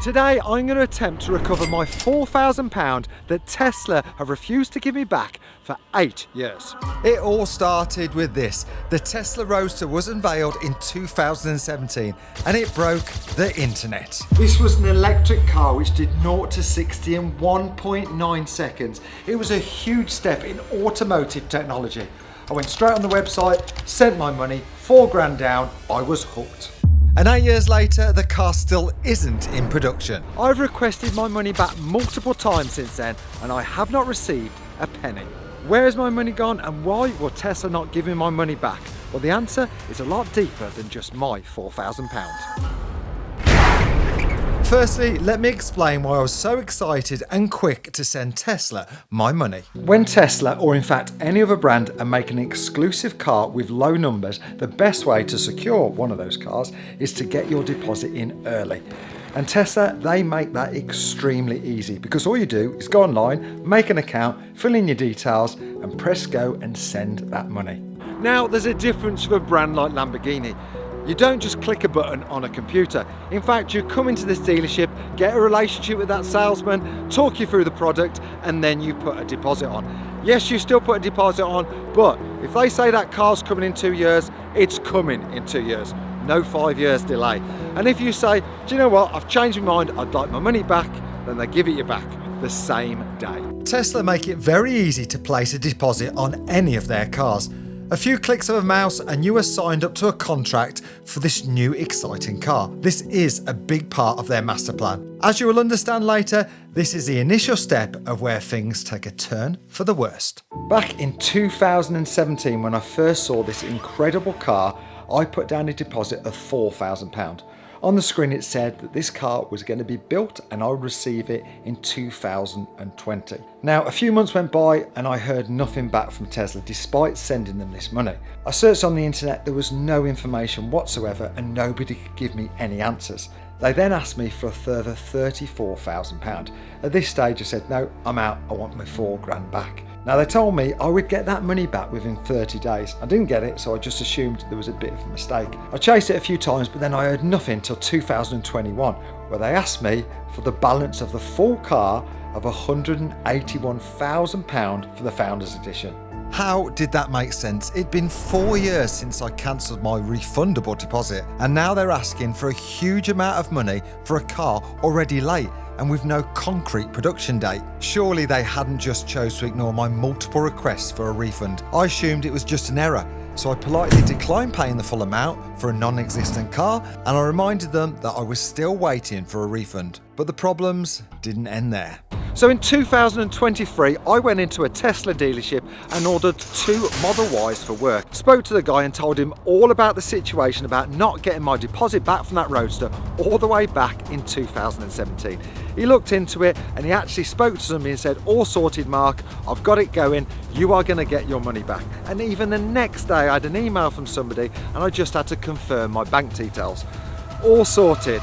Today I'm going to attempt to recover my £4,000 that Tesla have refused to give me back for 8 years. It all started with this. The Tesla Roadster was unveiled in 2017 and it broke the internet. This was an electric car which did 0 to 60 in 1.9 seconds. It was a huge step in automotive technology. I went straight on the website, sent my money, £4 down, I was hooked. And 8 years later, the car still isn't in production. I've requested my money back multiple times since then and I have not received a penny. Where has my money gone and why will Tesla not give me my money back? Well, the answer is a lot deeper than just my £4,000. Firstly, let me explain why I was so excited and quick to send Tesla my money. When Tesla, or in fact any other brand, are making an exclusive car with low numbers, the best way to secure one of those cars is to get your deposit in early. And Tesla, they make that extremely easy because all you do is go online, make an account, fill in your details and press go and send that money. Now there's a difference with a brand like Lamborghini. You don't just click a button on a computer. In fact, you come into this dealership, get a relationship with that salesman, talk you through the product, and then you put a deposit on. Yes, you still put a deposit on, but if they say that car's coming in 2 years, it's coming in 2 years. No 5 years delay. And if you say, do you know what, I've changed my mind, I'd like my money back, then they give it you back the same day. Tesla make it very easy to place a deposit on any of their cars. A few clicks of a mouse and you are signed up to a contract for this new exciting car. This is a big part of their master plan. As you will understand later, this is the initial step of where things take a turn for the worst. Back in 2017, when I first saw this incredible car, I put down a deposit of £4,000. On the screen it said that this car was going to be built and I would receive it in 2020. Now a few months went by and I heard nothing back from Tesla despite sending them this money. I searched on the internet, there was no information whatsoever and nobody could give me any answers. They then asked me for a further £34,000. At this stage I said, no, I'm out, I want my £4,000 back. Now they told me I would get that money back within 30 days. I didn't get it, so I just assumed there was a bit of a mistake. I chased it a few times, but then I heard nothing till 2021, where they asked me for the balance of the full car of £181,000 for the Founders Edition. How did that make sense? It'd been 4 years since I cancelled my refundable deposit, and now they're asking for a huge amount of money for a car already late and with no concrete production date. Surely they hadn't just chose to ignore my multiple requests for a refund. I assumed it was just an error, so I politely declined paying the full amount for a non-existent car, and I reminded them that I was still waiting for a refund. But the problems didn't end there. So in 2023, I went into a Tesla dealership and ordered 2 Model Ys for work. Spoke to the guy and told him all about the situation about not getting my deposit back from that Roadster all the way back in 2017. He looked into it and he actually spoke to somebody and said, all sorted Mark, I've got it going, you are going to get your money back. And even the next day I had an email from somebody and I just had to confirm my bank details. All sorted.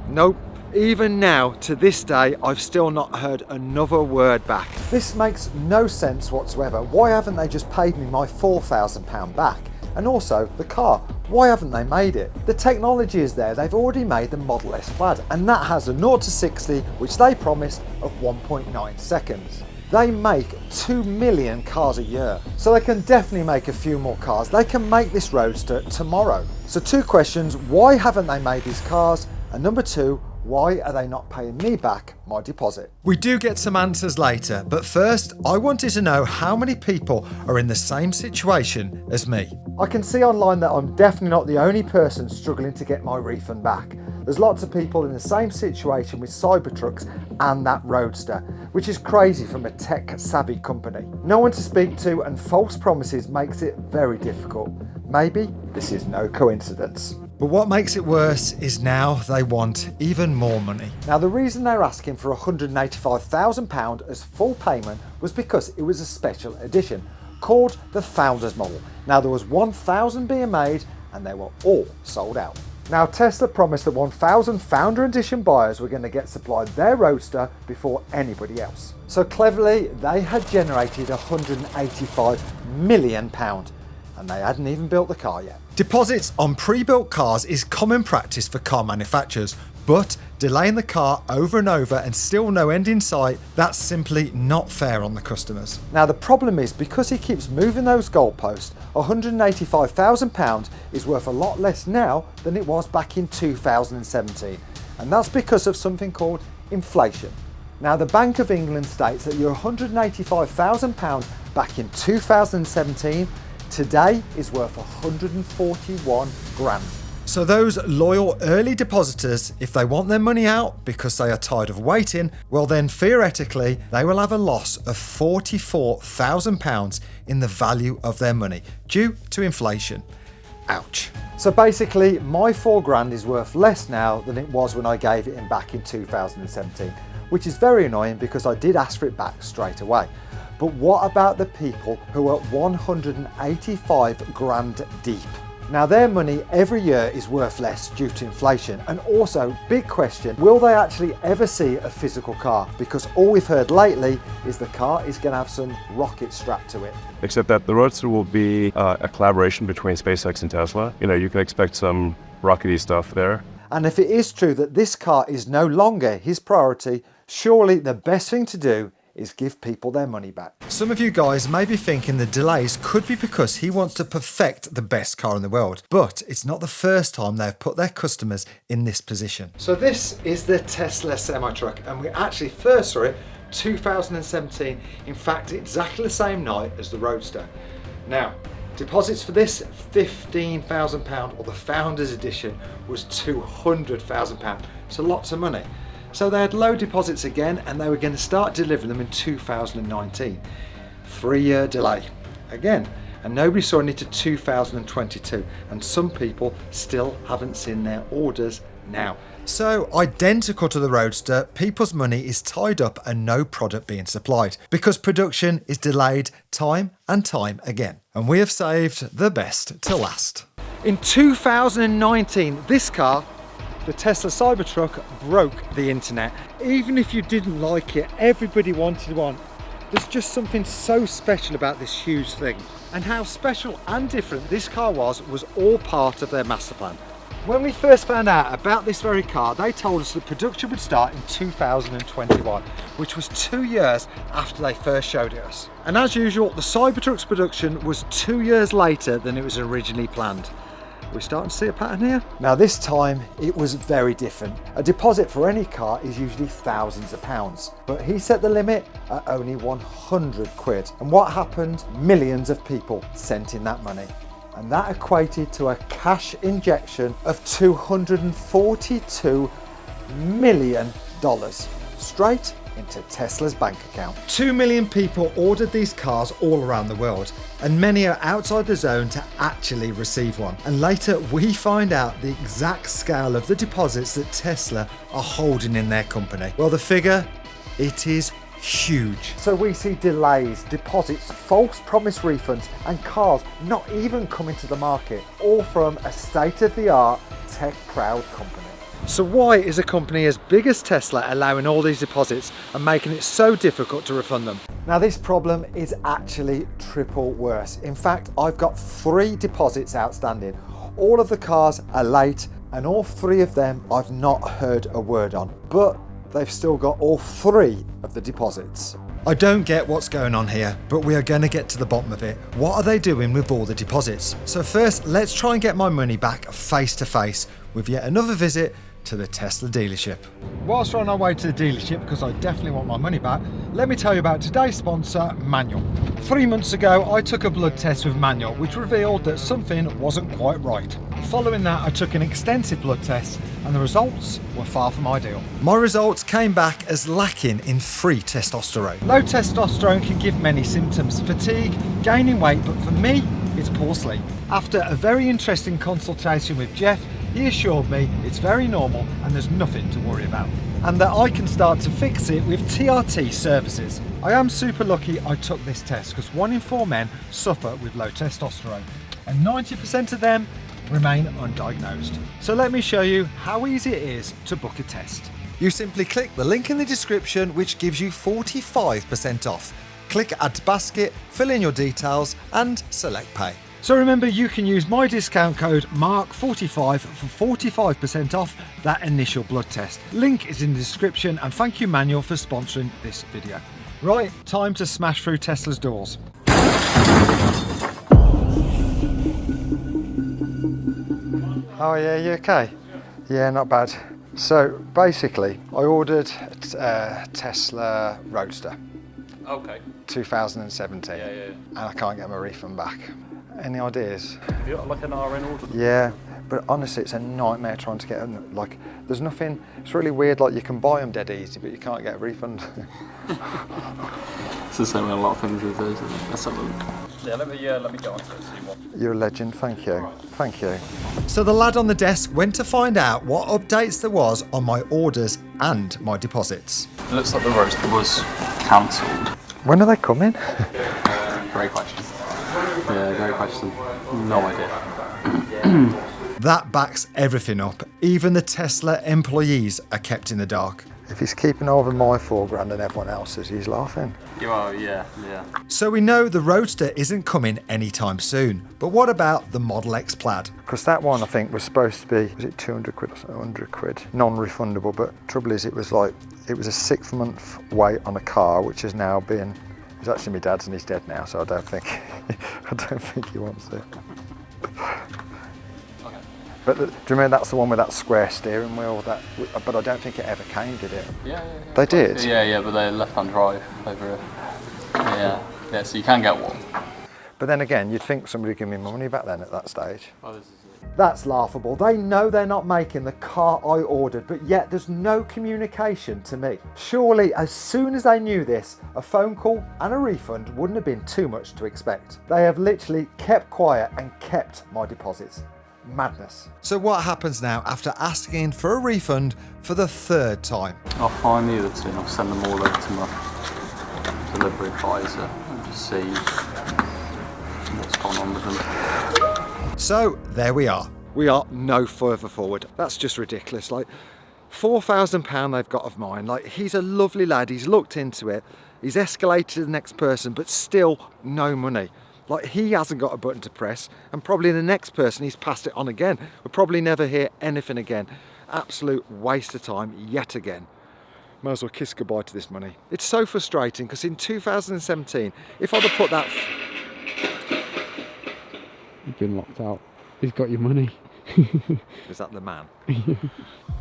Nope. Even now, to this day, I've still not heard another word back. This makes no sense whatsoever. Why haven't they just paid me my £4,000 back? And also, the car, why haven't they made it? The technology is there, they've already made the Model S Plaid, and that has a 0 to 60, which they promised, of 1.9 seconds. They make 2 million cars a year, so they can definitely make a few more cars. They can make this Roadster tomorrow. So 2 questions, why haven't they made these cars? And number 2, why are they not paying me back my deposit? We do get some answers later, but first I wanted to know how many people are in the same situation as me. I can see online that I'm definitely not the only person struggling to get my refund back. There's lots of people in the same situation with Cybertrucks and that Roadster, which is crazy from a tech-savvy company. No one to speak to and false promises makes it very difficult. Maybe this is no coincidence. But what makes it worse is now they want even more money. Now the reason they're asking for £185,000 as full payment was because it was a special edition called the Founders Model. Now there was 1,000 being made and they were all sold out. Now Tesla promised that 1,000 Founder Edition buyers were going to get supplied their Roadster before anybody else. So cleverly they had generated £185 million and they hadn't even built the car yet. Deposits on pre-built cars is common practice for car manufacturers, But delaying the car over and over and still no end in sight, that's simply not fair on the customers. Now the problem is, because he keeps moving those goalposts, £185,000 is worth a lot less now than it was back in 2017. And that's because of something called inflation. Now the Bank of England states that your £185,000 back in 2017 today is worth 141 grand. So those loyal early depositors, if they want their money out because they are tired of waiting, well then theoretically they will have a loss of £44,000 in the value of their money due to inflation. Ouch. So basically my 4 grand is worth less now than it was when I gave it in back in 2017, which is very annoying because I did ask for it back straight away. But what about the people who are 185 grand deep? Now their money every year is worth less due to inflation, and also, big question, will they actually ever see a physical car? Because all we've heard lately is the car is going to have some rockets strapped to it. Except that the Roadster will be a collaboration between SpaceX and Tesla. You know, you can expect some rockety stuff there. And if it is true that this car is no longer his priority, surely the best thing to do is give people their money back. Some of you guys may be thinking the delays could be because he wants to perfect the best car in the world, but it's not the first time they've put their customers in this position. So this is the Tesla semi-truck, and we actually first saw it 2017, in fact exactly the same night as the Roadster. Now, deposits for this £15,000, or the Founders Edition, was £200,000, so lots of money. So they had low deposits again, and they were going to start delivering them in 2019. 3-year delay again, and nobody saw it into 2022, and some people still haven't seen their orders now. So, identical to the Roadster, people's money is tied up and no product being supplied because production is delayed time and time again. And we have saved the best to last. In 2019, this car, the Tesla Cybertruck, broke the internet. Even if you didn't like it, everybody wanted one. There's just something so special about this huge thing. And how special and different this car was all part of their master plan. When we first found out about this very car, they told us that production would start in 2021, which was 2 years after they first showed it us. And as usual, the Cybertruck's production was 2 years later than it was originally planned. We're starting to see a pattern here. Now this time it was very different. A deposit for any car is usually thousands of pounds, but he set the limit at only 100 quid. And what happened? Millions of people sent in that money. And that equated to a cash injection of $242 million straight into Tesla's bank account. 2 million people ordered these cars all around the world, and many are outside the zone to actually receive one. And later we find out the exact scale of the deposits that Tesla are holding in their company. Well, the figure, it is huge. So we see delays, deposits, false promise refunds, and cars not even coming to the market, all from a state-of-the-art, tech-proud company. So why is a company as big as Tesla allowing all these deposits and making it so difficult to refund them? Now this problem is actually triple worse. In fact, I've got 3 deposits outstanding. All of the cars are late, and all 3 of them I've not heard a word on, but they've still got all 3 of the deposits. I don't get what's going on here, but we are going to get to the bottom of it. What are they doing with all the deposits? So first, let's try and get my money back face to face with yet another visit to the Tesla dealership. Whilst we're on our way to the dealership, because I definitely want my money back, let me tell you about today's sponsor, Manual. 3 months ago, I took a blood test with Manual, which revealed that something wasn't quite right. Following that, I took an extensive blood test, and the results were far from ideal. My results came back as lacking in free testosterone. Low testosterone can give many symptoms: fatigue, gaining weight, but for me, it's poor sleep. After a very interesting consultation with Jeff, he assured me it's very normal and there's nothing to worry about, and that I can start to fix it with TRT services. I am super lucky I took this test, because 1 in 4 men suffer with low testosterone, and 90% of them remain undiagnosed. So let me show you how easy it is to book a test. You simply click the link in the description, which gives you 45% off. Click Add to Basket, fill in your details and select Pay. So remember, you can use my discount code MARK45 for 45% off that initial blood test. Link is in the description, and thank you Manual for sponsoring this video. Right, time to smash through Tesla's doors. Oh yeah, you okay? Yeah, not bad. So basically, I ordered a Tesla Roadster. Okay. 2017. Yeah. And I can't get my refund back. Any ideas? Have you got like an RN order? Yeah, but honestly, it's a nightmare trying to get them. Like, there's nothing. It's really weird. Like, you can buy them dead easy, but you can't get a refund. It's the same with a lot of things these days, isn't it? Let's have a look. Yeah, let me go on to it, see what. You're a legend. Thank you. Thank you. So the lad on the desk went to find out what updates there was on my orders and my deposits. It looks like the roaster was cancelled. When are they coming? Great question. Yeah, great question. No idea. That backs everything up. Even the Tesla employees are kept in the dark. If he's keeping over my £4,000 and everyone else's, he's laughing. Oh, yeah. So we know the Roadster isn't coming anytime soon. But what about the Model X Plaid? Because that one, I think, was supposed to be, was it 200 quid or 100 quid? Non-refundable, but trouble is, it was a 6-month wait on a car, which has now been, it's actually my dad's and he's dead now, so I don't think he wants it. But do you remember that's the one with that square steering wheel? But I don't think it ever came, did it? Yeah. They did? Yeah, but they're left-hand drive over here. Yeah, so you can get one. But then again, you'd think somebody would give me money back then at that stage. Oh, this is it. That's laughable. They know they're not making the car I ordered, but yet there's no communication to me. Surely, as soon as they knew this, a phone call and a refund wouldn't have been too much to expect. They have literally kept quiet and kept my deposits. Madness. So what happens now after asking for a refund for the 3rd time? I'll find the other two and I'll send them all over to my delivery advisor and just see what's going on with them. So there we are. We are no further forward. That's just ridiculous. Like, £4,000 they've got of mine. Like, he's a lovely lad. He's looked into it. He's escalated to the next person, but still no money. Like, he hasn't got a button to press, and probably the next person he's passed it on again. We'll probably never hear anything again. Absolute waste of time yet again. Might as well kiss goodbye to this money. It's so frustrating because in 2017, if I'd have put that... You've been locked out. He's got your money. Is that the man?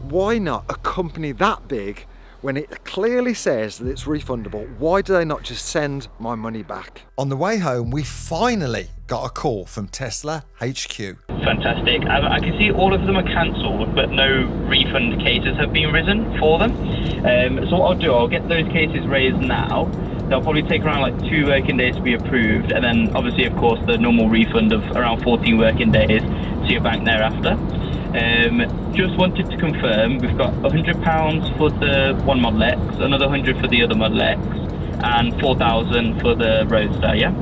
Why not a company that big, when it clearly says that it's refundable, why do they not just send my money back? On the way home, we finally got a call from Tesla HQ. Fantastic. I can see all of them are cancelled, but no refund cases have been risen for them. So what I'll do, I'll get those cases raised now. They'll probably take around like 2 working days to be approved, and then obviously, of course, the normal refund of around 14 working days to your bank thereafter. Just wanted to confirm, we've got £100 for the one Model X, another 100 for the other Model X, and 4,000 for the Roadster, yeah?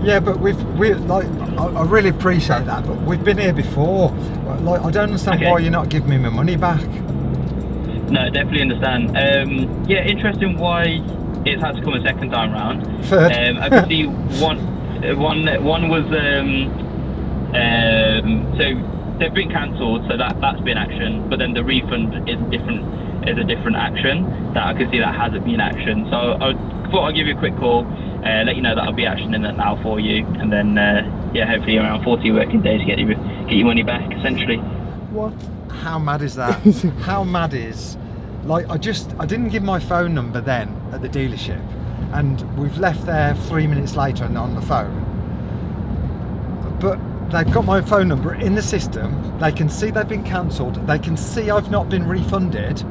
Yeah, but I really appreciate that, but we've been here before. Like, I don't understand why you're not giving me my money back. No, definitely understand. Yeah, interesting why it's had to come a second time round. Third. I could see one was so they've been cancelled, so that's been action. But then the refund is a different action that I can see that hasn't been action. So I thought I'd give you a quick call, let you know that I'll be actioning it now for you, and then yeah, hopefully around 40 working days to get your money back, essentially. What? How mad is that? How mad is? Like, I didn't give my phone number then at the dealership, and we've left there 3 minutes later and on the phone. But they've got my phone number in the system. They can see they've been cancelled. They can see I've not been refunded.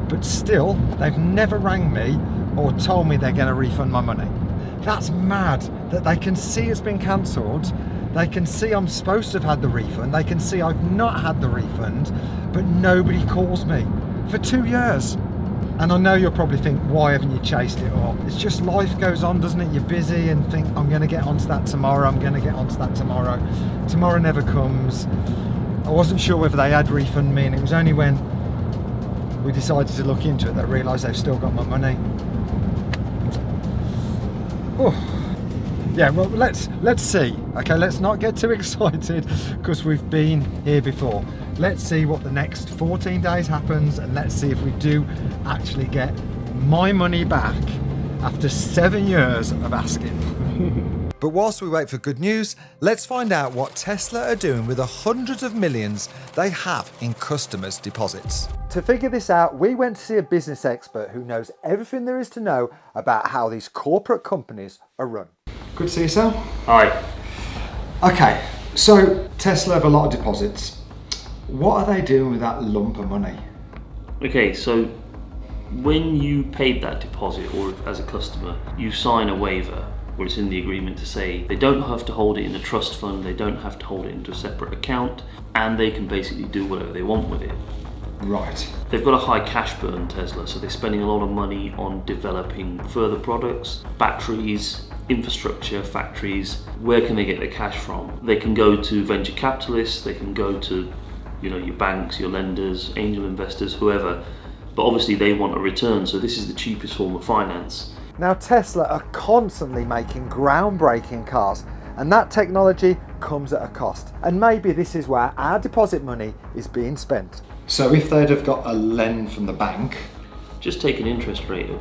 But still, they've never rang me or told me they're going to refund my money. That's mad that they can see it's been cancelled. They can see I'm supposed to have had the refund. They can see I've not had the refund, but nobody calls me for 2 years. And I know you'll probably think, why haven't you chased it up? It's just life goes on, doesn't it? You're busy and think, I'm going to get onto that tomorrow. I'm going to get onto that tomorrow. Tomorrow never comes. I wasn't sure whether they had refunded me, and it was only when we decided to look into it that I realised they've still got my money. Oh. Yeah, well, let's see. Okay, let's not get too excited because we've been here before. Let's see what the next 14 days happens, and let's see if we do actually get my money back after 7 years of asking. But whilst we wait for good news, let's find out what Tesla are doing with the hundreds of millions they have in customers' deposits. To figure this out, we went to see a business expert who knows everything there is to know about how these corporate companies are run. Good to see you, Sal. Hi. Okay, so Tesla have a lot of deposits. What are they doing with that lump of money? Okay, so when you paid that deposit, or as a customer, you sign a waiver where it's in the agreement to say they don't have to hold it in a trust fund, they don't have to hold it into a separate account, and they can basically do whatever they want with it. Right. They've got a high cash burn, Tesla, so they're spending a lot of money on developing further products, batteries, infrastructure, factories. Where can they get their cash from? They can go to venture capitalists, they can go to, you know, your banks, your lenders, angel investors, whoever, but obviously they want a return, so this is the cheapest form of finance. Now Tesla are constantly making groundbreaking cars, and that technology comes at a cost. And maybe this is where our deposit money is being spent. So if they'd have got a lend from the bank, Just take an interest rate of,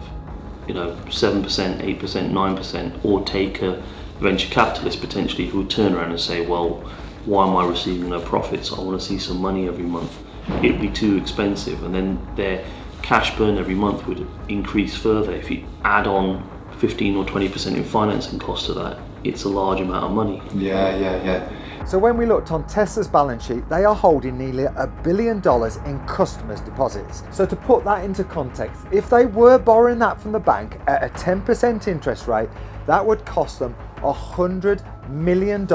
7%, 8%, 9%, or take a venture capitalist potentially who would turn around and say, well, why am I receiving no profits? I want to see some money every month. It'd be too expensive, and then their cash burn every month would increase further. If you add on 15 or 20% in financing cost to that, it's a large amount of money. Yeah. So when we looked on Tesla's balance sheet, they are holding nearly $1 billion in customers' deposits. So to put that into context, if they were borrowing that from the bank at a 10% interest rate, that would cost them $100 million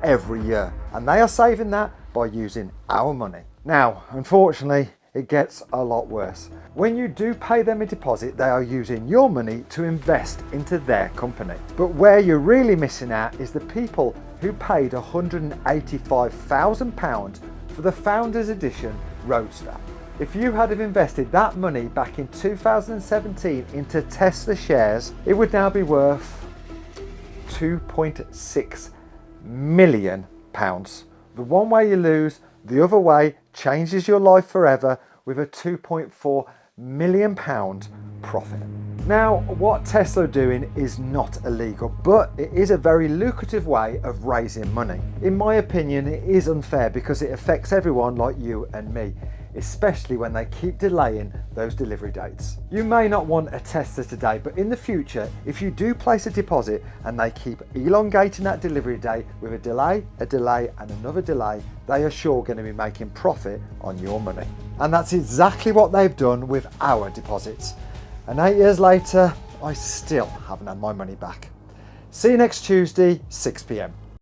every year. And they are saving that by using our money. Now, unfortunately, it gets a lot worse. When you do pay them a deposit, they are using your money to invest into their company. But where you're really missing out is the people who paid £185,000 for the Founders Edition Roadster. If you had have invested that money back in 2017 into Tesla shares, it would now be worth £2.6 million. The one way you lose, the other way changes your life forever with a £2.4 million profit. Now, what Tesla are doing is not illegal, but it is a very lucrative way of raising money. In my opinion, it is unfair because it affects everyone like you and me, especially when they keep delaying those delivery dates. You may not want a Tesla today, but in the future, if you do place a deposit and they keep elongating that delivery date with a delay, and another delay, they are sure going to be making profit on your money. And that's exactly what they've done with our deposits. And 8 years later, I still haven't had my money back. See you next Tuesday, 6 p.m.